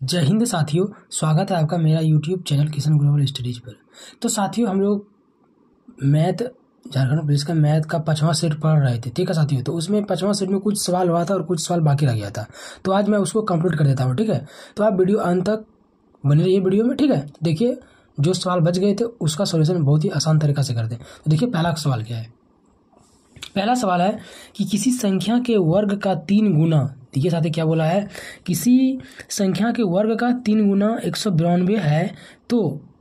जय हिंद साथियों। स्वागत है आपका मेरा YouTube channel Kishan global studies पर। तो साथियों, हम लोग मैथ झारखंड पुलिस का मैथ का 5वां सेट पढ़ रहे थे। ठीक है साथियों, तो उसमें 5वां सेट में कुछ सवाल हुआ था और कुछ सवाल बाकी रह गया था। तो आज मैं उसको कंप्लीट कर देता हूँ। ठीक है, तो आप वीडियो अंत तक बने रहिए वीडियो में। ठीक है, देखिए जो सवाल बच गए थे उसका सोल्यूशन बहुत ही आसान तरीका से करते हैं। तो देखिए पहला सवाल क्या है। पहला सवाल है कि किसी संख्या के वर्ग का 3 गुना, देखिए साथी क्या बोला है, किसी संख्या के वर्ग का 3 गुना 192 है तो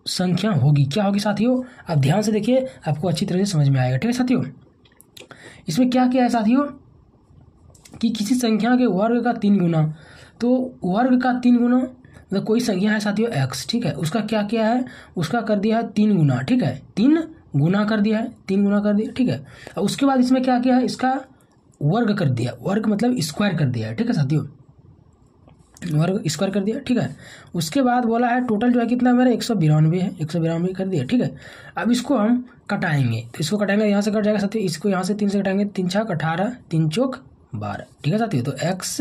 संख्या होगी, क्या होगी साथियों? आप ध्यान से देखिए, आपको अच्छी तरह से समझ में आएगा। ठीक है साथियों, इसमें क्या क्या है साथियों कि किसी संख्या के वर्ग का 3 गुना, तो वर्ग का 3 गुना मतलब कोई संख्या है साथियों x, ठीक है, उसका क्या क्या है, उसका कर दिया है 3 गुना। ठीक है, 3 गुना कर दिया है, 3 गुना कर दिया। ठीक है, और उसके बाद इसमें क्या क्या है, इसका वर्ग कर दिया, वर्ग मतलब स्क्वायर कर दिया है। ठीक है साथियों, वर्ग स्क्वायर कर दिया। ठीक है, उसके बाद बोला है टोटल जो है कितना मेरा 192 है, 192 कर दिया। ठीक है, अब इसको हम कटाएंगे, तो इसको कटाएंगे, यहाँ से कट जाएगा साथियों, इसको यहाँ से 3 से कटाएंगे, 3 छक 18, 3 चौक 12। ठीक है साथियों, तो x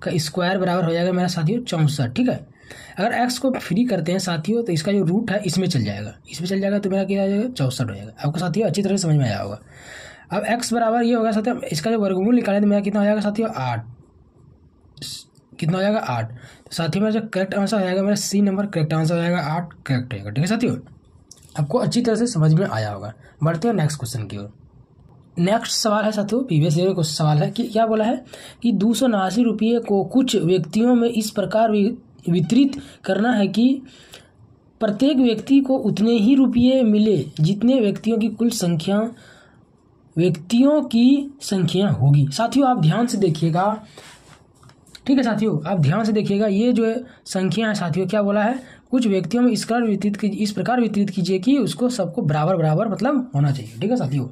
का स्क्वायर बराबर हो जाएगा मेरा साथियों 64। ठीक है, अगर x को फ्री करते हैं साथियों तो इसका जो रूट है इसमें चल जाएगा, इसमें चल जाएगा, तो मेरा क्या आ जाएगा 64 हो जाएगा। आपको साथियों अच्छी तरह से समझ में आया होगा। अब x बराबर ये होगा साथियों, इसका जो वर्गमूल निकालें तो मेरा कितना हो जाएगा साथियों 8, कितना हो जाएगा 8। तो साथियों मेरा जो करेक्ट आंसर हो जाएगा, मेरा सी नंबर करेक्ट आंसर हो जाएगा 8, करेक्ट रहेगा। ठीक है साथियों, आपको अच्छी तरह से समझ में आया होगा। बढ़ते हैं नेक्स्ट क्वेश्चन की ओर। नेक्स्ट सवाल है साथियों, प्रीवियस ईयर का सवाल है कि क्या बोला है कि 289 रुपये को कुछ व्यक्तियों में इस प्रकार वितरित करना है कि प्रत्येक व्यक्ति को उतने ही रुपये मिले जितने व्यक्तियों की संख्या होगी। साथियों आप ध्यान से देखिएगा। ठीक है साथियों, आप ध्यान से देखिएगा, ये जो है संख्या है साथियों, क्या बोला है, कुछ व्यक्तियों में इस प्रकार वितरित कीजिए कि उसको सबको बराबर बराबर मतलब होना चाहिए। ठीक है साथियों,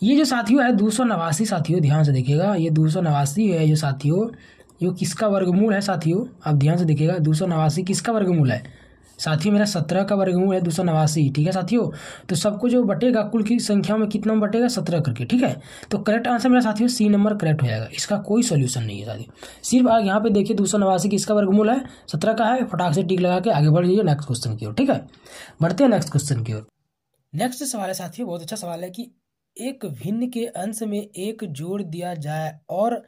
ये जो साथियों है 289 साथियों, ध्यान से देखिएगा, ये 289 है जो साथियों, ये किसका वर्गमूल है साथियों, आप ध्यान से देखिएगा, 289 किसका वर्गमूल है साथियों, मेरा 17 का वर्गमूल है 289। ठीक है साथियों, तो सबको जो बटेगा कुल की संख्या में कितना बटेगा 17 करके। ठीक है, तो करेक्ट आंसर मेरा साथियों सी नंबर करेक्ट हो जाएगा, इसका कोई सोल्यूशन नहीं है साथियों। सिर्फ आप यहाँ पे देखिए 289 किसका वर्गमूल है, 17 का है, फटाक से टिक लगा के आगे बढ़ जाइए नेक्स्ट क्वेश्चन की ओर। ठीक है, बढ़ते हैं नेक्स्ट क्वेश्चन की ओर। नेक्स्ट सवाल है साथियों, बहुत अच्छा सवाल है कि एक भिन्न के अंश में एक जोड़ दिया जाए और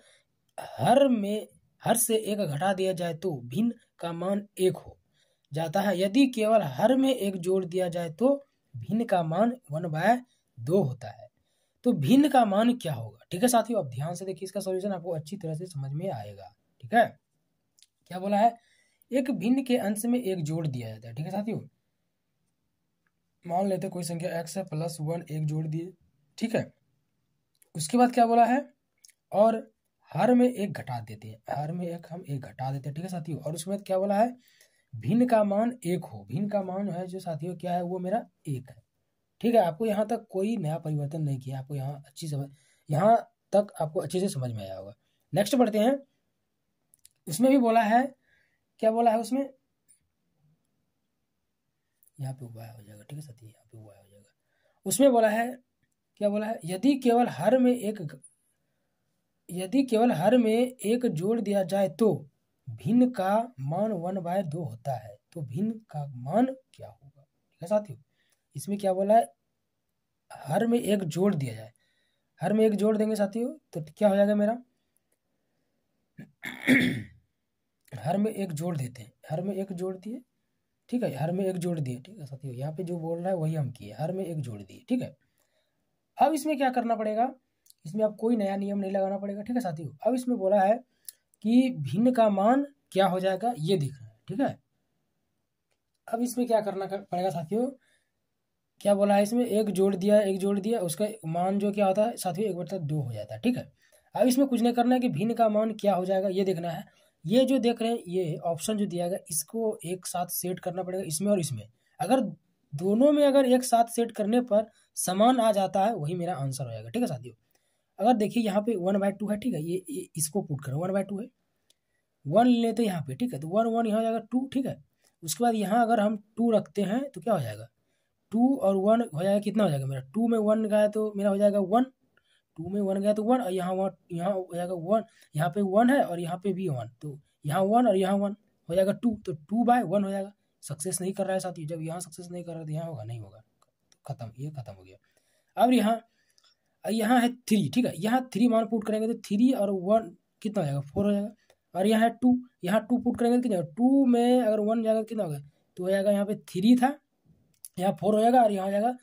हर से एक घटा दिया जाए तो भिन्न का मान एक हो जाता है। यदि केवल हर में एक जोड़ दिया जाए तो भिन्न का मान 1/2 होता है। तो भिन्न का मान क्या होगा? ठीक है साथियों, अब ध्यान से देखिए, इसका सॉल्यूशन आपको अच्छी तरह से समझ में आएगा। ठीक है, क्या बोला है, एक भिन्न के अंश में एक जोड़ दिया जाता है। ठीक है साथियों, मान लेते कोई संख्या x है +1, एक जोड़ दिए। ठीक है, उसके बाद क्या बोला है, और हर में एक घटा देते हैं, हर में एक हम एक घटा देते हैं। ठीक है साथियों, और उसके बाद क्या बोला है, भिन्न का मान एक हो, भिन्न का मान है जो साथियों क्या है, वो मेरा एक है। ठीक है, आपको यहाँ तक कोई नया परिवर्तन नहीं किया, आपको यहाँ तक आपको अच्छे से समझ में आया होगा। नेक्स्ट बढ़ते हैं, उसमें भी बोला है, क्या बोला है उसमें, यहाँ पे हुआ हो जाएगा। ठीक है साथियों, यहाँ पे हुआ हो जाएगा। उसमें बोला है, क्या बोला है, यदि केवल हर में एक जोड़ दिया जाए तो भिन्न का मान 1/2 होता है। तो भिन्न का मान क्या होगा? ठीक है साथियों, इसमें क्या बोला है, हर में एक जोड़ दिया जाए, हर में एक जोड़ देंगे साथियों तो क्या हो जाएगा मेरा हर में एक जोड़ देते हैं, हर में एक जोड़ दिए। ठीक है, हर में एक जोड़ दिए। ठीक है साथियों, यहाँ पे जो बोल रहा है वही हम किए, हर में एक जोड़ दिए। ठीक है, अब इसमें क्या करना पड़ेगा, इसमें अब कोई नया नियम नहीं लगाना पड़ेगा। ठीक है साथियों, अब इसमें बोला है कि भिन्न का मान क्या हो जाएगा ये देखना है। ठीक है, अब इसमें क्या करना पड़ेगा साथियों, क्या बोला है, इसमें एक जोड़ दिया, उसका मान जो क्या होता है साथियों 1/2 हो जाता है। ठीक है, अब इसमें कुछ नहीं करना है कि भिन्न का मान क्या हो जाएगा ये देखना है। ये जो देख रहे हैं, ये ऑप्शन जो दिया गया इसको एक साथ सेट करना पड़ेगा, इसमें और इसमें। अगर दोनों में अगर एक साथ सेट करने पर समान आ जाता है वही मेरा आंसर हो जाएगा। ठीक है साथियों, अगर देखिए यहाँ पे 1/2 है। ठीक है, ये इसको पुट करो, 1/2 है, 1 लेते यहाँ पे। ठीक है, तो 1 1 यहाँ हो जाएगा 2। ठीक है, उसके बाद यहाँ अगर हम 2 रखते हैं तो क्या हो जाएगा, 2 और 1 हो जाएगा, कितना हो जाएगा मेरा, 2 में 1 गया तो मेरा हो जाएगा 1, 2 में 1 गया तो 1, और यहाँ हो जाएगा 1, यहाँ पे 1 है और यहाँ पे भी 1, तो यहाँ 1 और यहाँ 1। हो जाएगा 2, तो 2/1 हो जाएगा। सक्सेस नहीं कर रहा है साथी, जब यहाँ सक्सेस नहीं कर रहा है तो यहाँ होगा, नहीं होगा, खत्म, ये खत्म हो गया। अब यहाँ है 3, ठीक है, यहाँ 3 मान पुट करेंगे तो 3 और 1 कितना हो जाएगा, 4 हो जाएगा। और यहाँ है 2, यहाँ 2 पुट करेंगे तो कितना होगा, 2 में अगर 1 जाएगा कितना होगा, तो हो जाएगा, यहाँ पे 3 था, यहाँ 4 हो जाएगा, और यहाँ हो जाएगा,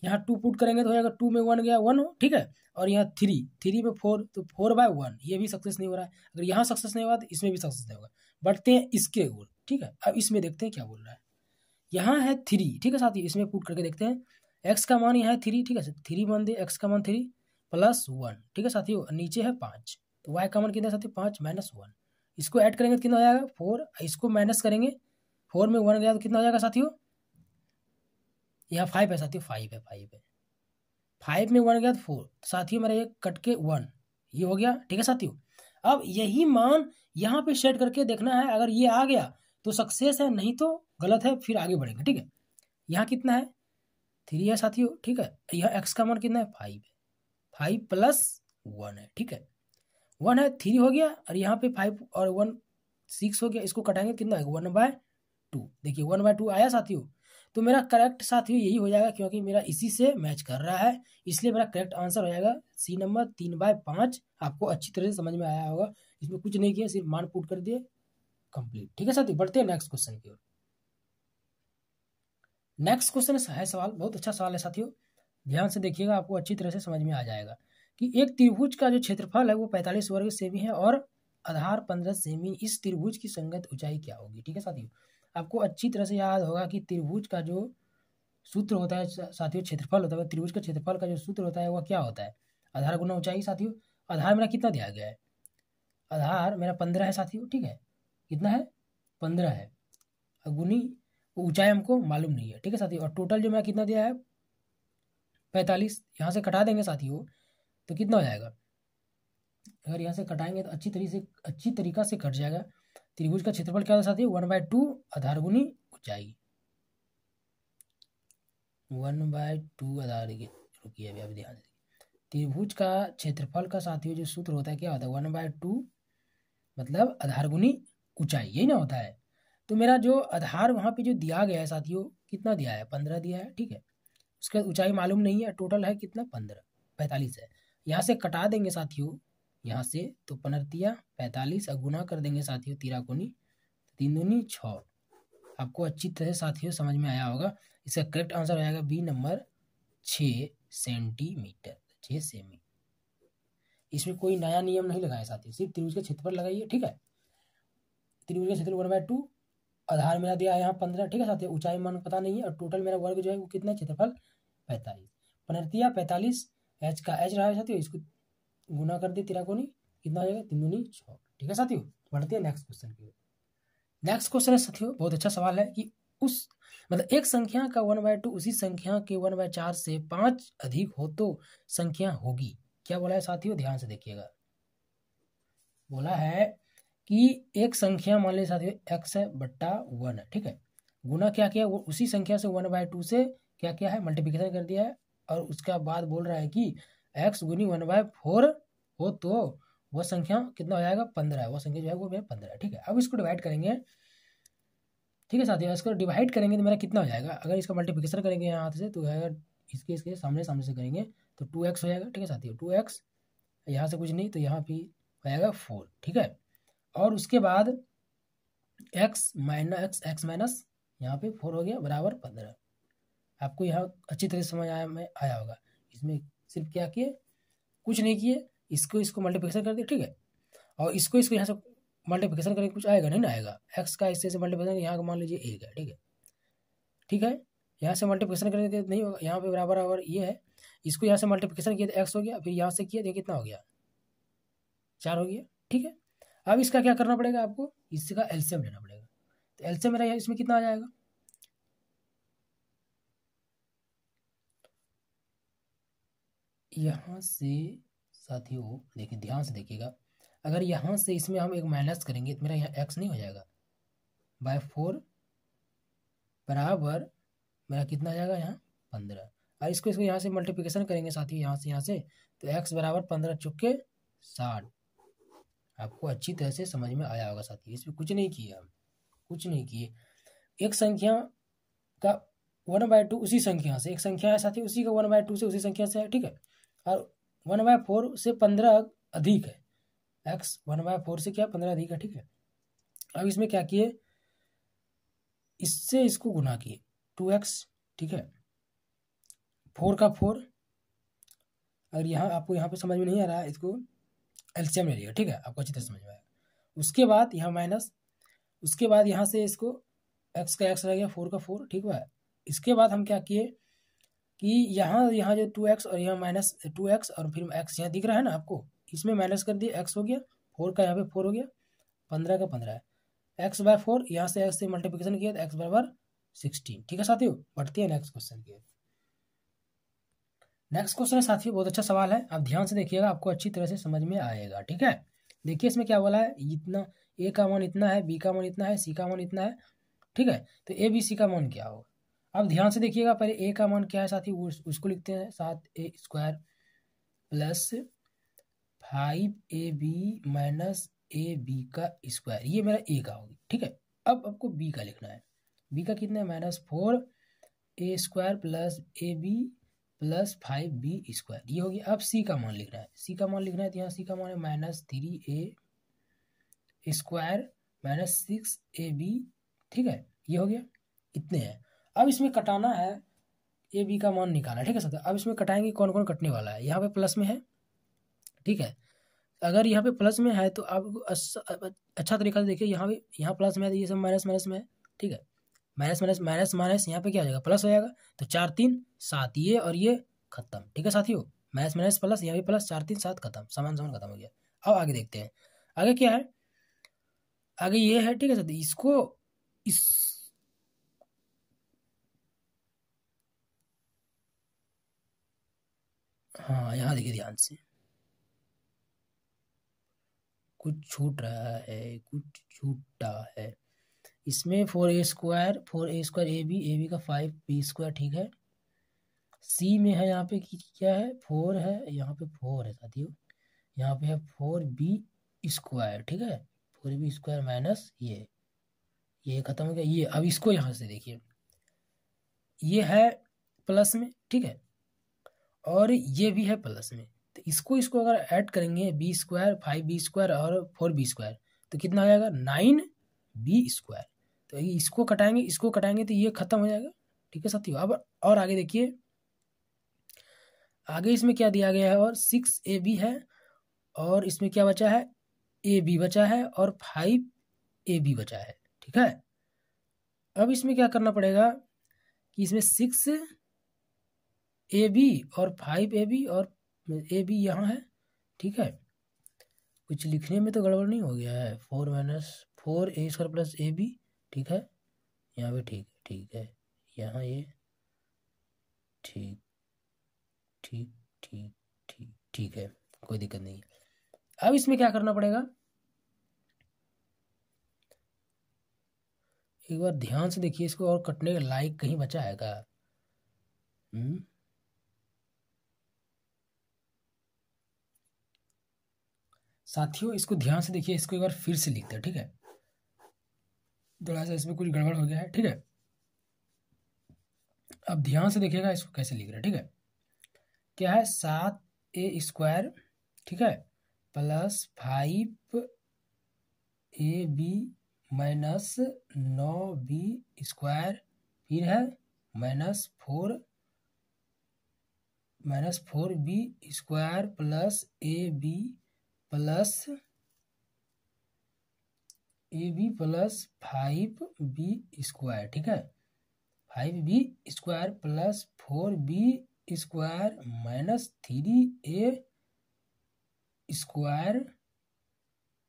यहाँ 2 पुट करेंगे तो हो जाएगा, 2 में 1 गया 1 हो, ठीक है। और यहाँ 3 में 4, तो 4/1, ये भी सक्सेस नहीं हो रहा है। अगर यहाँ सक्सेस नहीं हुआ तो इसमें भी सक्सेस नहीं होगा। बढ़ते हैं इसके ओर, ठीक है। अब इसमें देखते हैं क्या बोल रहा है। यहाँ है 3, ठीक है साथी, इसमें पुट करके देखते हैं। एक्स का मान यहाँ है 3, ठीक है, 3 मान दे, एक्स का मान 3 + 1, ठीक है साथियों, नीचे है 5, तो वाई का मान कितना है साथियों, 5 - 1। इसको ऐड करेंगे तो कितना हो जाएगा, 4, इसको माइनस करेंगे, 4 में 1 गया तो कितना हो जाएगा साथियों, यहाँ 5 है साथियों, 5 है, 5 में 1 गया तो 4, साथियों मेरा ये कट के 1, ये हो गया, ठीक है साथियों। अब यही मान यहाँ पे सेट करके देखना है, अगर ये आ गया तो सक्सेस है, नहीं तो गलत है, फिर आगे बढ़ेंगे, ठीक है। यहाँ कितना है, 3 है साथियों, ठीक है। यहाँ एक्स का मान कितना है, 5 है, 5 + 1 है, ठीक है, 1 है, 3 हो गया, और यहाँ पे 5 और 1 6 हो गया, इसको कटाएंगे कितना आएगा, 1/2, देखिए 1/2 आया साथियों। तो मेरा करेक्ट साथियों यही हो जाएगा, क्योंकि मेरा इसी से मैच कर रहा है, इसलिए मेरा करेक्ट आंसर हो जाएगा सी नंबर, 3/5। आपको अच्छी तरह से समझ में आया होगा, इसमें कुछ नहीं किया, सिर्फ मान पुट कर दिए, कंप्लीट, ठीक है साथियों। बढ़ते हैं नेक्स्ट क्वेश्चन की ओर। नेक्स्ट क्वेश्चन है सवाल, बहुत अच्छा सवाल है साथियों, ध्यान से देखिएगा, आपको अच्छी तरह से समझ में आ जाएगा कि एक त्रिभुज का जो क्षेत्रफल है वो 45 वर्ग सेमी है और आधार 15 सेमी, इस त्रिभुज की संगत ऊंचाई क्या होगी, ठीक है साथियों। आपको अच्छी तरह से याद होगा कि त्रिभुज का जो सूत्र होता है साथियों, क्षेत्रफल होता है, त्रिभुज का क्षेत्रफल का जो सूत्र होता है वह क्या होता है, आधार गुना ऊंचाई साथियों। आधार मेरा कितना दिया गया है, आधार मेरा 15 है साथियों, ठीक है, कितना है, 15 है, गुनी ऊंचाई हमको मालूम नहीं है, ठीक है साथियों। और टोटल जो मेरा कितना दिया है, 45, यहाँ से कटा देंगे साथियों तो कितना हो जाएगा, अगर यहाँ से कटाएंगे तो अच्छी तरीका से कट जाएगा। त्रिभुज का क्षेत्रफल क्या होता है साथियों, 1/2 आधार गुनी ऊंचाई, 1/2 आधार, रुकिए अभी ध्यान से। त्रिभुज का क्षेत्रफल का साथियों जो सूत्र होता है क्या होता है, 1/2 मतलब आधार गुनी ऊंचाई, यही ना होता है। तो मेरा जो आधार वहाँ पे जो दिया गया है साथियों, कितना दिया है, 15 दिया है, ठीक है। उसका ऊंचाई मालूम नहीं है, टोटल है कितना, 45 है। यहाँ से कटा देंगे साथियों, यहाँ से तो 15 45 और गुना कर देंगे साथियों, 13 3 दूनी 6। आपको अच्छी तरह साथियों समझ में आया होगा। इसका करेक्ट आंसर हो जाएगा बी नंबर, 6 सेंटीमीटर, 6 सेमी। इसमें कोई नया नियम नहीं लगाया साथियों, सिर्फ त्रिभुज का क्षेत्रफल लगाइए, ठीक है। त्रिभुज का क्षेत्रफल 1/2, आधार मेरा दिया है यहाँ 15, ठीक है साथियों, ऊंचाई मान पता नहीं है, और टोटल मेरा वर्ग जो है वो कितना, क्षेत्रफल 45, 15 45, एच का एच रहा है साथियों, इसको गुना कर दिए, 13 कितना हो जाएगा, 3 दूनी 6, ठीक है साथियों। बढ़ते हैं नेक्स्ट क्वेश्चन की ओर। नेक्स्ट क्वेश्चन है साथियों, बहुत अच्छा सवाल है कि उस मतलब एक संख्या का 1/2 उसी संख्या के 1/4 से 5 अधिक हो तो संख्या होगी, क्या बोला है साथियों, ध्यान से देखिएगा। बोला है कि एक संख्या मान लीजिए साथियों x है बट्टा 1 है, ठीक है, गुना क्या किया, वो उसी संख्या से 1/2 से क्या क्या है, मल्टीप्लिकेशन कर दिया है, और उसका बाद बोल रहा है कि x गुनी 1/4 हो तो वह संख्या कितना हो जाएगा, 15 है, वह संख्या जो है वो 15 है, ठीक है। अब इसको डिवाइड करेंगे, ठीक है साथियों, इसको डिवाइड करेंगे तो मेरा कितना हो जाएगा, अगर इसका मल्टीप्लिकेशन करेंगे यहाँ से तो अगर इसके सामने सामने से करेंगे तो 2x हो जाएगा, ठीक है साथियों, 2x, यहाँ से कुछ नहीं तो यहाँ भी हो जाएगा 4, ठीक है। और उसके बाद x माइनस यहाँ पे 4 हो गया बराबर 15। आपको यहाँ अच्छी तरह से समझ आया होगा। इसमें सिर्फ क्या किए, कुछ नहीं किए, इसको मल्टीप्लिकेशन कर दिया, ठीक है। और इसको यहाँ से मल्टीप्लिकेशन करके कुछ आएगा नहीं ना, आएगा x का इससे मल्टीप्लिकेशन, यहाँ का मान लीजिए 1 है, ठीक है, ठीक है। यहाँ से मल्टीप्लिकेशन करके नहीं होगा, यहाँ पे बराबर बराबर ये है, इसको यहाँ से मल्टीप्लिकेशन किया तो x हो गया, फिर यहाँ से किया देखिए कितना हो गया, 4 हो गया, ठीक है। अब इसका क्या करना पड़ेगा, आपको इसका एलसीएम लेना पड़ेगा। तो एलसीएम मेरा इसमें कितना आ जाएगा, यहाँ से साथियों देखिए ध्यान से देखिएगा, अगर यहाँ से इसमें हम एक माइनस करेंगे तो मेरा यहाँ x नहीं हो जाएगा, /4 बराबर मेरा कितना आ जाएगा यहाँ 15। और इसको यहाँ से मल्टीप्लिकेशन करेंगे साथियों, यहाँ से तो x बराबर 15 × 60, आपको अच्छी तरह से समझ में आया होगा साथी। इसमें कुछ नहीं किए हम, कुछ नहीं किए। एक संख्या का 1/2 उसी संख्या से, एक संख्या है साथी उसी का 1/2 से उसी संख्या से है, ठीक है। और 1/4 से 15 अधिक है, x 1/4 से क्या 15 अधिक है, ठीक है। अब इसमें क्या किए, इससे इसको गुना किए 2x, ठीक है, 4 का 4। अगर यहाँ आपको यहाँ पे समझ में नहीं आ रहा है, इसको एलसीएम ले लिया, ठीक है, आपको अच्छी तरह समझ में आएगा। उसके बाद यहाँ माइनस, उसके बाद यहाँ से इसको x का x रह गया, 4 का 4, ठीक है। इसके बाद हम क्या किए कि यहाँ यहाँ जो 2x और यहाँ माइनस 2x और फिर x यहाँ दिख रहा है ना आपको, इसमें माइनस कर दिए, x हो गया, 4 का यहाँ पे 4 हो गया, 15 का 15 है, x/4 यहाँ से x से मल्टीप्लिकेशन किया तो x बराबर 16, ठीक है साथियों। बढ़ते हैं नेक्स्ट क्वेश्चन की। नेक्स्ट क्वेश्चन है साथियों, बहुत अच्छा सवाल है, आप ध्यान से देखिएगा, आपको अच्छी तरह से समझ में आएगा, ठीक है। देखिए इसमें क्या बोला है, इतना ए का मान इतना है, बी का मान इतना है, सी का मान इतना है, ठीक है। तो ए बी सी का मान क्या होगा, अब ध्यान से देखिएगा। पहले ए का मान क्या है साथी, उसको लिखते हैं 7a² plus 5ab minus a b का स्क्वायर, ये मेरा ए का होगी, ठीक है। अब आपको बी का लिखना है, बी का कितना है -4a² plus A B plus 5b², ये होगी। अब सी का मान लिखना है, सी का मान लिखना है तो यहाँ सी का मान है -3a² माइनस 6ab, ठीक है, ये हो गया, इतने हैं। अब इसमें कटाना है, ए बी का मान निकालना है, ठीक है सर। अब इसमें कटाएंगे, कौन कौन कटने वाला है, यहाँ पे प्लस में है, ठीक है। अगर यहाँ पे प्लस में है तो आप अच्छा तरीका से देखिए, यहाँ प्लस में है तो ये सब माइनस माइनस में है, ठीक है। माइनस माइनस माइनस माइनस यहाँ पे क्या हो जाएगा, प्लस हो जाएगा। तो 4 3 7, ये और ये खत्म, ठीक है साथियों। माइनस माइनस प्लस, यहाँ भी प्लस, 4 3 7 खत्म, सामान सामान खत्म हो गया। अब आगे देखते हैं, आगे क्या है, आगे ये है, ठीक है साथी। इसको इस हाँ यहाँ देखिए ध्यान से, कुछ छूट रहा है, कुछ छूटा है इसमें। 4a² ए बी का 5b², ठीक है। सी में है, यहाँ पे क्या है 4 है, यहाँ पे 4 है साथियों, यहाँ पे है 4b², ठीक है। 4b² माइनस ये खत्म हो गया, ये। अब इसको यहाँ से देखिए, ये है प्लस में, ठीक है, और ये भी है प्लस में। तो इसको अगर ऐड करेंगे b² 5b² और 4b², तो कितना हो जाएगा 9b²। तो इसको कटाएंगे तो ये खत्म हो जाएगा, ठीक है साथियों। अब और आगे देखिए, आगे इसमें क्या दिया गया है, और 6ab है, और इसमें क्या बचा है, ab बचा है और 5ab बचा है, ठीक है। अब इसमें क्या करना पड़ेगा कि इसमें 6ab और 5ab और ab यहाँ है, ठीक है। कुछ लिखने में तो गड़बड़ नहीं हो गया है, 4 - 4a² प्लस ab, ठीक है, यहाँ पे ठीक है, यहाँ ये ठीक ठीक ठीक ठीक ठीक है, कोई दिक्कत नहीं है। अब इसमें क्या करना पड़ेगा, एक बार ध्यान से देखिए इसको, और कटने का लायक कहीं बचा है क्या। साथियों इसको ध्यान से देखिए, इसको एक बार फिर से लिखते हैं, ठीक है। थोड़ा सा इसमें कुछ गड़बड़ हो गया है, ठीक है। अब ध्यान से देखिएगा इसको कैसे लिख रहे हैं, ठीक है। क्या है 7a², ठीक है, प्लस 5ab माइनस 9b², फिर है -4b² plus ab plus 5b², ठीक है। 5b² plus 4b² minus 3a²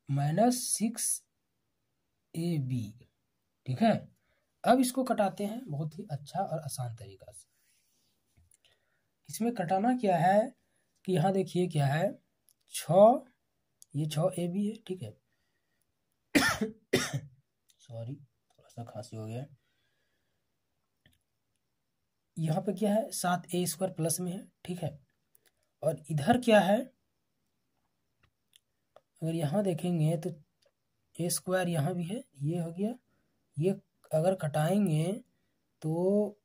minus 6ab, ठीक है। अब इसको कटाते हैं बहुत ही अच्छा और आसान तरीका से। इसमें कटाना क्या है कि यहाँ देखिए क्या है, 6, ये 6ab है, ठीक है। सॉरी, थोड़ा सा खांसी हो गया। यहाँ पे क्या है 7a² प्लस में है, ठीक है। और इधर क्या है, अगर यहाँ देखेंगे तो ए स्क्वायर यहाँ भी है, ये हो गया, ये अगर कटाएंगे तो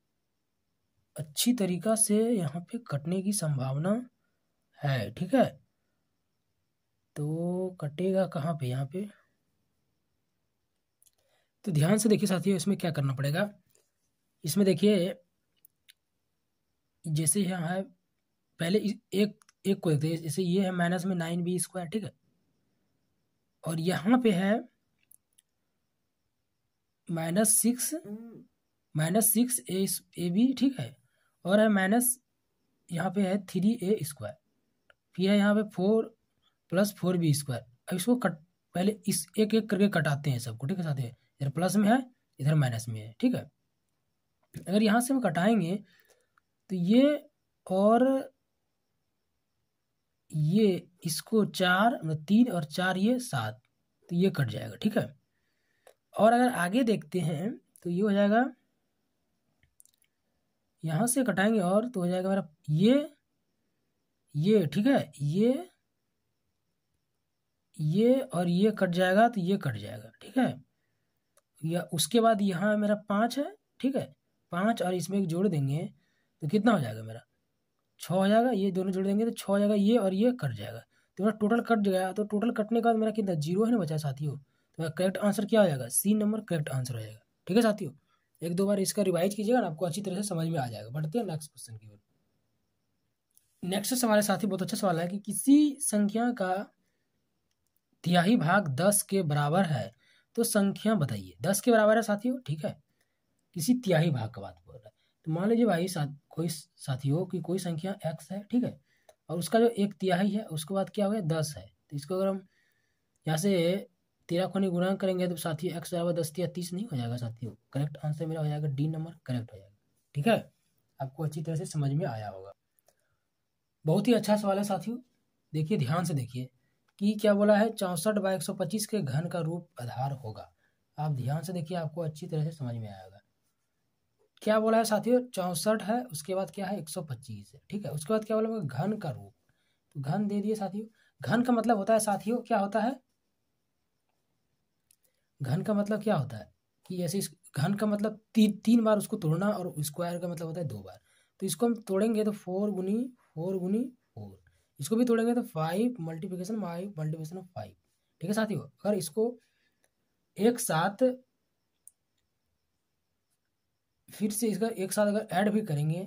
अच्छी तरीका से यहाँ पे कटने की संभावना है, ठीक है। तो कटेगा कहाँ पे, यहाँ पे। तो ध्यान से देखिए साथियों, इसमें क्या करना पड़ेगा। इसमें देखिए जैसे यहाँ है, पहले एक एक को देखते हैं। जैसे ये है माइनस में 9b², ठीक है। और यहाँ पे है -6 AB, ठीक है। और है माइनस, यहाँ पे है 3a²। फिर है यहाँ पे 4 + 4b²। अब इसको पहले इस एक एक करके कटाते हैं सबको, ठीक है साथियों। इधर प्लस में है, इधर माइनस में है, ठीक है। अगर यहाँ से हम कटाएंगे तो ये और ये, इसको 4 मतलब 3 और 4 ये 7, तो ये कट जाएगा, ठीक है। और अगर आगे देखते हैं तो ये हो जाएगा, यहाँ से कटाएंगे और तो हो जाएगा मेरा ये, ठीक है। ये और ये कट जाएगा, तो ये कट जाएगा, ठीक है। या उसके बाद यहाँ मेरा 5 है, ठीक है। 5 और इसमें एक जोड़ देंगे तो कितना हो जाएगा मेरा, 6 हो जाएगा। ये दोनों जोड़ देंगे तो 6 हो जाएगा, ये और ये कट जाएगा, तो मेरा टोटल कट जाएगा। तो टोटल कटने के बाद मेरा कितना, 0 है ना बचा साथियों। तो मेरा करेक्ट आंसर क्या हो जाएगा, C नंबर करेक्ट आंसर हो जाएगा, ठीक है साथियों। एक दो बार इसका रिवाइज कीजिएगा ना, आपको अच्छी तरह से समझ में आ जाएगा। बढ़ते हैं नेक्स्ट क्वेश्चन की ओर। नेक्स्ट सवाल है साथी, बहुत अच्छा सवाल है कि किसी संख्या का तिहाई भाग 10 के बराबर है तो संख्या बताइए। 10 के बराबर है साथियों, ठीक है। किसी तिहाई भाग का बात बोल रहा है। तो मान लीजिए भाई कोई साथियों की कोई संख्या x है, ठीक है। और उसका जो एक तिहाई है उसके बाद क्या हो गया, 10 है। तो इसको अगर हम यहाँ से 13 को गुणा करेंगे तो साथियों x बराबर 10 या 30 नहीं हो जाएगा साथियों। करेक्ट आंसर मेरा हो जाएगा D नंबर करेक्ट हो जाएगा, ठीक है। आपको अच्छी तरह से समझ में आया होगा। बहुत ही अच्छा सवाल है साथियों। देखिए ध्यान से देखिए कि क्या बोला है, 64/125 के घन का रूप आधार होगा। आप ध्यान से देखिए, आपको अच्छी तरह से समझ में आएगा। क्या बोला है साथियों, 64 है, उसके बाद क्या है 125 है, ठीक है। उसके बाद क्या बोला घन का रूप, तो घन दे दिए साथियों। घन का मतलब होता है साथियों, क्या होता है, घन का मतलब क्या होता है कि ऐसे घन का मतलब 3 बार उसको तोड़ना, और स्क्वायर का मतलब होता है 2 बार। तो इसको हम तोड़ेंगे तो 4 × 4 × 4, इसको भी तोड़ेंगे तो 5 मल्टीप्लिकेशन 5, ठीक है साथियों। अगर इसको एक साथ फिर से इसका एक साथ अगर ऐड भी करेंगे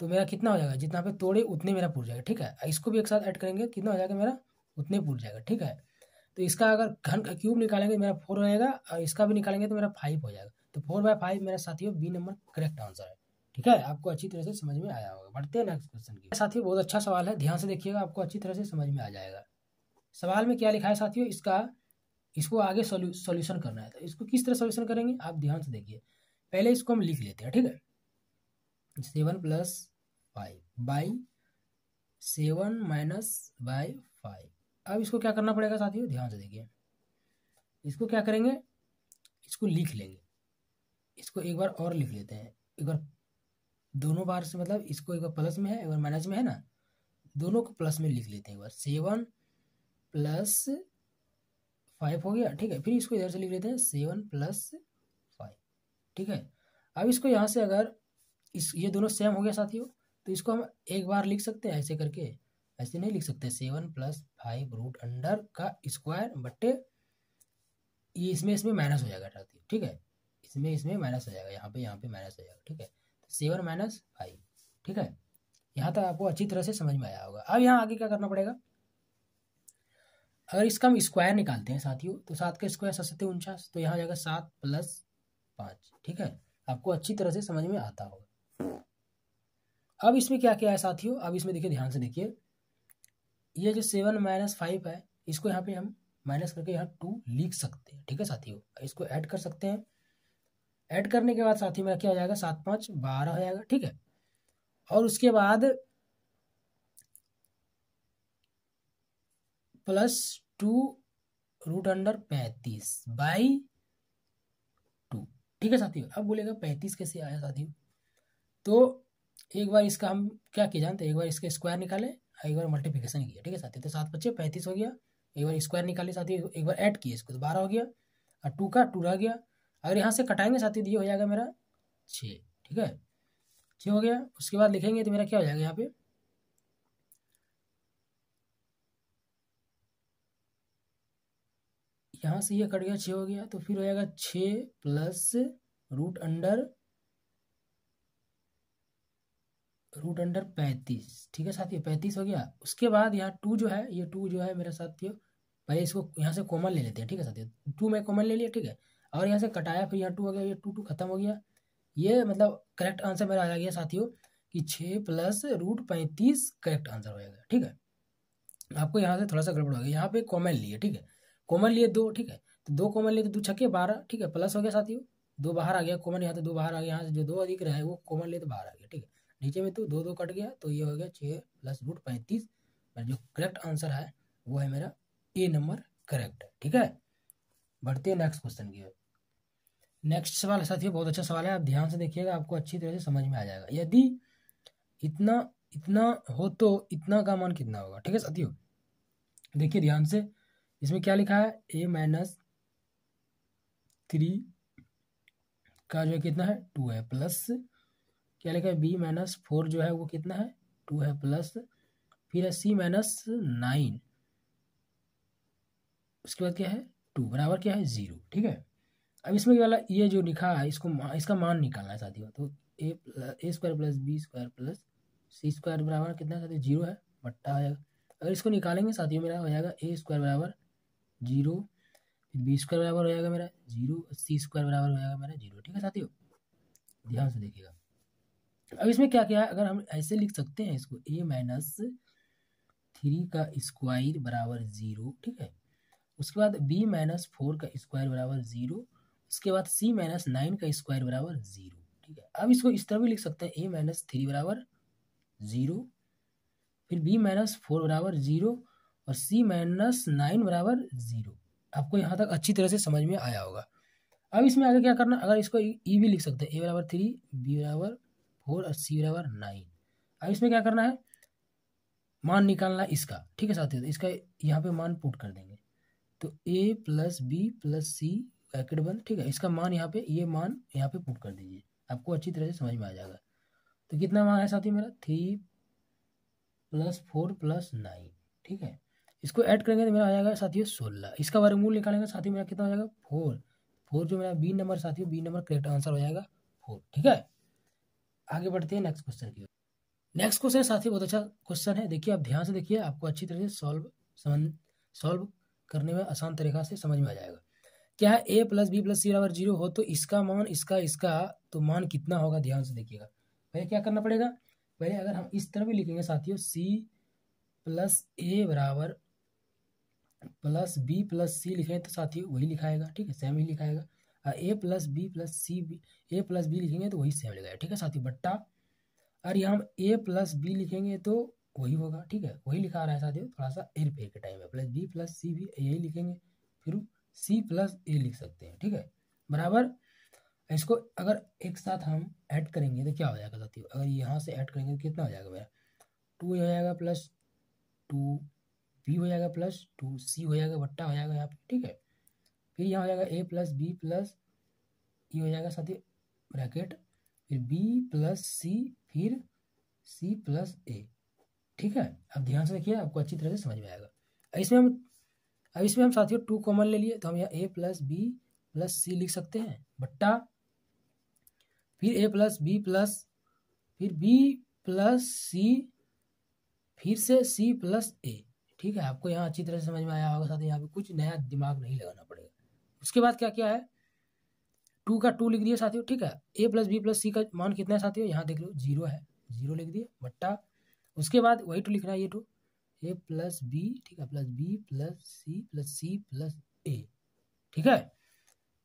तो मेरा कितना हो जाएगा, जितना पे तोड़े उतने मेरा पूर जाएगा, ठीक है। इसको भी एक साथ ऐड करेंगे कितना हो जाएगा मेरा, उतने पूर जाएगा, ठीक है। तो इसका अगर घन का क्यूब निकालेंगे मेरा 4 हो जाएगा, और इसका भी निकालेंगे तो मेरा 5 हो जाएगा। तो 4/5 मेरा साथियों B नंबर करेक्ट आंसर है, ठीक है। आपको अच्छी तरह से समझ में आया होगा। बढ़ते हैं नेक्स्ट क्वेश्चन की। साथियों बहुत अच्छा सवाल है, ध्यान से देखिएगा, आपको अच्छी तरह से समझ में आ जाएगा। सवाल में क्या लिखा है साथियों, इसको आगे सॉल्यूशन करना है। तो इसको किस तरह सॉल्यूशन करेंगे, आप ध्यान से देखिए। पहले इसको हम लिख लेते हैं, ठीक है। 7 + 5/7 - 5। अब इसको क्या करना पड़ेगा साथियों, ध्यान से देखिए। इसको क्या करेंगे, इसको लिख लेंगे। इसको एक बार और लिख लेते हैं, एक बार दोनों बार से, मतलब इसको एक बार प्लस में है एक बार माइनस में है ना, दोनों को प्लस में लिख लेते हैं एक बार। 7 + 5 हो गया, ठीक है। फिर इसको इधर से लिख लेते हैं 7 + 5, ठीक है। अब इसको यहाँ से अगर ये दोनों सेम हो गया साथियों, तो इसको हम एक बार लिख सकते हैं ऐसे करके, ऐसे नहीं लिख सकते। 7 + 5 रूट अंडर का स्क्वायर बट्टे ये इसमें माइनस हो जाएगा साथियों, ठीक है। इसमें माइनस हो जाएगा, यहाँ पे माइनस हो जाएगा, ठीक है। तो 7 - 5, ठीक है। यहाँ तक आपको अच्छी तरह से समझ में आया होगा। अब यहाँ आगे क्या करना पड़ेगा, अगर इसका हम स्क्वायर निकालते हैं साथियों, तो 7 का स्क्वायर 7×7 = 49, तो यहाँ आ जाएगा 7 + 5, ठीक है। आपको अच्छी तरह से समझ में आता होगा। अब इसमें क्या क्या है साथियों, अब इसमें देखिए ध्यान से देखिए। ये जो 7 - 5 है, इसको यहाँ पे हम माइनस करके यहाँ 2 लिख सकते हैं, ठीक है साथियों। इसको ऐड कर सकते हैं। ऐड करने के बाद साथियों मेरा क्या हो जाएगा, 7 × 5 = 12 हो जाएगा, ठीक है। और उसके बाद +2 रूट अंडर 35/2, ठीक है साथियों। अब बोलेगा 35 कैसे आया साथियों, तो एक बार इसका हम क्या किया जानते हैं, एक बार इसका स्क्वायर निकाले, एक बार मल्टीप्लिकेशन किया, ठीक है साथियों। तो 7 × 5 = 35 हो गया, एक बार स्क्वायर निकालिए साथियों, एक बार ऐड किए इसको तो 12 हो गया, और 2 का 2 रह गया। अगर यहाँ से कटाएंगे साथियों तो ये हो जाएगा मेरा 6, ठीक है, 6 हो गया। उसके बाद लिखेंगे तो मेरा क्या हो जाएगा यहाँ पे, यहाँ से ये कट गया, 6 हो गया, तो फिर हो जाएगा 6 प्लस रूट अंडर 35, ठीक है साथियों, 35 हो गया। उसके बाद यहाँ 2 जो है, ये 2 जो है मेरा साथियों, पहले इसको यहाँ से कॉमन ले लेते हैं, ठीक है साथियों, 2 में कॉमन ले लिया, ठीक है, और यहाँ से कटाया, फिर यहाँ 2 हो गया, ये 2 खत्म हो गया। ये मतलब करेक्ट आंसर मेरा आ गया साथियों कि 6 प्लस रूट 35 करेक्ट आंसर हो जाएगा, ठीक है। आपको यहाँ से थोड़ा सा गड़बड़ हो गया, यहाँ पे कॉमन लिए, ठीक है, कॉमन लिए 2, ठीक है, तो 2 कॉमन लिए तो 2 छक्के 12, ठीक है, प्लस हो गया साथियों, 2 बाहर आ गया कॉमन, यहाँ तो 2 बाहर आ गया, यहाँ से जो 2 अधिक रहा है वो कॉमन लिए तो बाहर आ गया, ठीक है, नीचे में तो 2 2 कट गया, तो ये हो गया 6 प्लस रूट 35। जो करेक्ट आंसर है वो है मेरा ए नंबर करेक्ट है, ठीक है। बढ़ते हैं नेक्स्ट क्वेश्चन की ओर। नेक्स्ट सवाल साथियों बहुत अच्छा सवाल है, आप ध्यान से देखिएगा, आपको अच्छी तरह से समझ में आ जाएगा। यदि इतना इतना हो तो इतना का मान कितना होगा, ठीक है साथियों। देखिए ध्यान से, इसमें क्या लिखा है, a माइनस 3 का जो है कितना है 2 है, प्लस क्या लिखा है b माइनस 4 जो है वो कितना है 2 है, प्लस फिर है c माइनस 9, उसके बाद क्या है 2 बराबर क्या है 0, ठीक है। अब इसमें वाला ये जो लिखा है इसका मान निकालना है साथियों, तो a square plus b square plus c square बराबर कितना है साथियों 0 है, बट्टा हो जाएगा। अगर इसको निकालेंगे साथियों मेरा हो जाएगा ए स्क्वायर बराबर 0, फिर बी स्क्वायर बराबर हो जाएगा मेरा 0, सी स्क्वायर बराबर हो जाएगा मेरा 0, ठीक है साथियों, ध्यान से देखिएगा। अब इसमें क्या क्या है, अगर हम ऐसे लिख सकते हैं इसको ए माइनस 3 का स्क्वायर बराबर 0, ठीक है, उसके बाद b माइनस 4 का स्क्वायर बराबर 0, उसके बाद c माइनस 9 का स्क्वायर बराबर 0, ठीक है। अब इसको इस तरह भी लिख सकते हैं a माइनस 3 बराबर 0, फिर b माइनस 4 बराबर 0 और c माइनस 9 बराबर 0। आपको यहाँ तक अच्छी तरह से समझ में आया होगा। अब इसमें आगे क्या करना, अगर इसको ई भी लिख सकते हैं, a बराबर 3, b बराबर 4 और c बराबर 9। अब इसमें क्या करना है, मान निकालना है इसका, ठीक है साथियों, तो इसका यहाँ पे मान पुट कर देंगे, तो a plus b plus c bracket बंद, ठीक है, इसका मान यहाँ पे ये मान यहाँ पे पुट कर दीजिए, आपको अच्छी तरह से समझ में आ जाएगा। तो कितना मान है साथियों मेरा 3 प्लस 4 प्लस 9, ठीक है, इसको ऐड करेंगे तो मेरा आ जाएगा साथियों 16। इसका वर्गमूल निकालेंगे साथियों मेरा कितना हो जाएगा 4 जो मेरा बी नंबर साथियों, बी नंबर करेक्ट आंसर हो जाएगा 4, ठीक है। आगे बढ़ते हैं नेक्स्ट क्वेश्चन की ओर। नेक्स्ट क्वेश्चन साथियों बहुत अच्छा क्वेश्चन है, देखिए आप ध्यान से देखिए, आपको अच्छी तरह से सॉल्व करने में आसान तरीका से समझ में आ जाएगा। क्या है a प्लस बी प्लस सी बराबर 0 हो तो इसका मान इसका तो मान कितना होगा, ध्यान से देखिएगा। पहले क्या करना पड़ेगा, पहले अगर हम इस तरह भी लिखेंगे साथियों c प्लस ए बराबर प्लस बी प्लस सी लिखेंगे तो साथियों वही लिखाएगा, ठीक है, सेम ही लिखाएगा। ए प्लस बी प्लस सी ए प्लस बी लिखेंगे तो वही सेम लिखाएगा, ठीक है साथियों, बट्टा। और यहाँ हम ए प्लस बी लिखेंगे तो वही होगा, ठीक है, वही लिखा रहा है साथियों, थोड़ा सा एर फेर के टाइम है, प्लस बी प्लस सी भी यही लिखेंगे, फिर सी प्लस ए लिख सकते हैं, ठीक है, बराबर। इसको अगर एक साथ हम ऐड करेंगे तो क्या हो जाएगा साथियों, अगर यहाँ से ऐड करेंगे तो कितना हो जाएगा मेरा 2 हो जाएगा प्लस 2 बी हो जाएगा प्लस 2 सी हो जाएगा, बट्टा हो जाएगा यहाँ पे, ठीक है। फिर यहाँ हो जाएगा ए प्लस बी प्लस ई हो जाएगा साथियों ब्रैकेट, फिर बी प्लस सी, फिर सी प्लस ए, ठीक है। अब ध्यान से देखिए, आपको अच्छी तरह से समझ में आएगा। इसमें हम साथियों 2 कॉमन ले लिए तो हम यहाँ ए प्लस बी प्लस सी लिख सकते हैं, बट्टा फिर ए प्लस बी प्लस फिर बी प्लस सी, फिर से सी प्लस ए, ठीक है। आपको यहाँ अच्छी तरह से समझ में आया होगा साथियों, यहाँ पे कुछ नया दिमाग नहीं लगाना पड़ेगा। उसके बाद क्या क्या है, 2 का 2 लिख दिया साथियों, ठीक है। ए प्लस बी प्लस सी का मान कितना है साथियों, यहाँ देख लो 0 है, 0 लिख दिया, बट्टा। उसके बाद वही 2 लिखना है, ये 2 ए प्लस बी, ठीक है, plus b plus c plus a, ठीक है,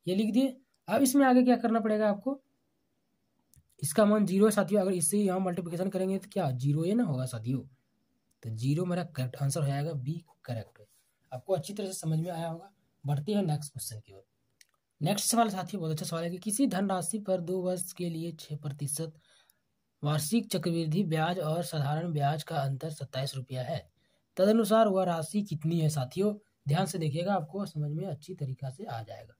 ये लिख दिए। अब इसमें आगे क्या करना पड़ेगा आपको, इसका मान 0 है साथियों, अगर इससे यहाँ मल्टीप्लिकेशन करेंगे तो क्या 0 ये ना होगा साथियों, तो 0 मेरा करेक्ट आंसर हो जाएगा, बी करेक्ट है। आपको अच्छी तरह से समझ में आया होगा। बढ़ते हैं नेक्स्ट क्वेश्चन की ओर। नेक्स्ट सवाल साथियों बहुत अच्छा सवाल है कि किसी धनराशि पर 2 वर्ष के लिए 6% वार्षिक चक्रवृद्धि ब्याज और साधारण ब्याज का अंतर 27 रुपया है, तदनुसार वह राशि कितनी है साथियों। ध्यान से देखिएगा, आपको समझ में अच्छी तरीका से आ जाएगा।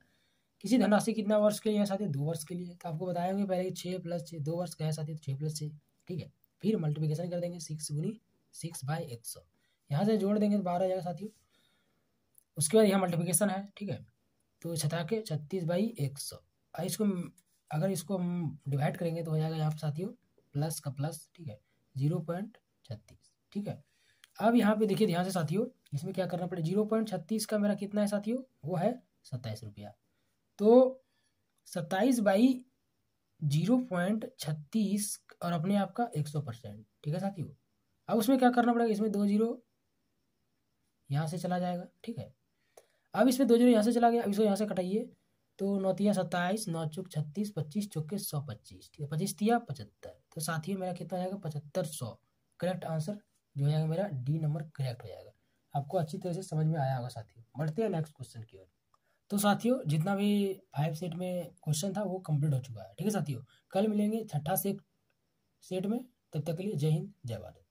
किसी धनराशि कितना वर्ष के लिए है साथियों, 2 वर्ष के लिए। तो आपको बताएंगे पहले 6 + 6, 2 वर्ष का है साथियों, 6 + 6, ठीक है। फिर मल्टीप्लिकेशन कर देंगे 6 × 6/100, यहाँ से जोड़ देंगे तो 12 आ जाएगा साथियों। उसके बाद यहाँ मल्टीप्लिकेशन है, ठीक है, तो 36/100। इसको अगर इसको हम डिवाइड करेंगे तो हो जाएगा यहाँ पर साथियों प्लस का प्लस, ठीक है, 0.36, ठीक है। अब यहाँ पे देखिए ध्यान से साथियों, इसमें क्या करना पड़ेगा, 0.36 का मेरा कितना है साथियों, वो है 27 रुपया। तो 27/0.36 और अपने आप का 100%, ठीक है साथियों। अब उसमें क्या करना पड़ेगा, इसमें 2 0 यहाँ से चला जाएगा, ठीक है। अब इसमें 2 0 यहाँ से चला गया, अब इसको यहाँ से कटाइए, तो 9 × 27, 9 × 36, 25 × 125, ठीक है, 25 × 75। तो साथियों मेरा कितना हो जाएगा, 7500। करेक्ट आंसर जो हो जाएगा मेरा डी नंबर करेक्ट हो जाएगा। आपको अच्छी तरह से समझ में आया होगा साथियों। बढ़ते हैं नेक्स्ट क्वेश्चन की ओर। तो साथियों जितना भी 5 सेट में क्वेश्चन था वो कंप्लीट हो चुका है, ठीक है साथियों। कल मिलेंगे 6ठा सेट में, तब तक के लिए जय हिंद जय भारत।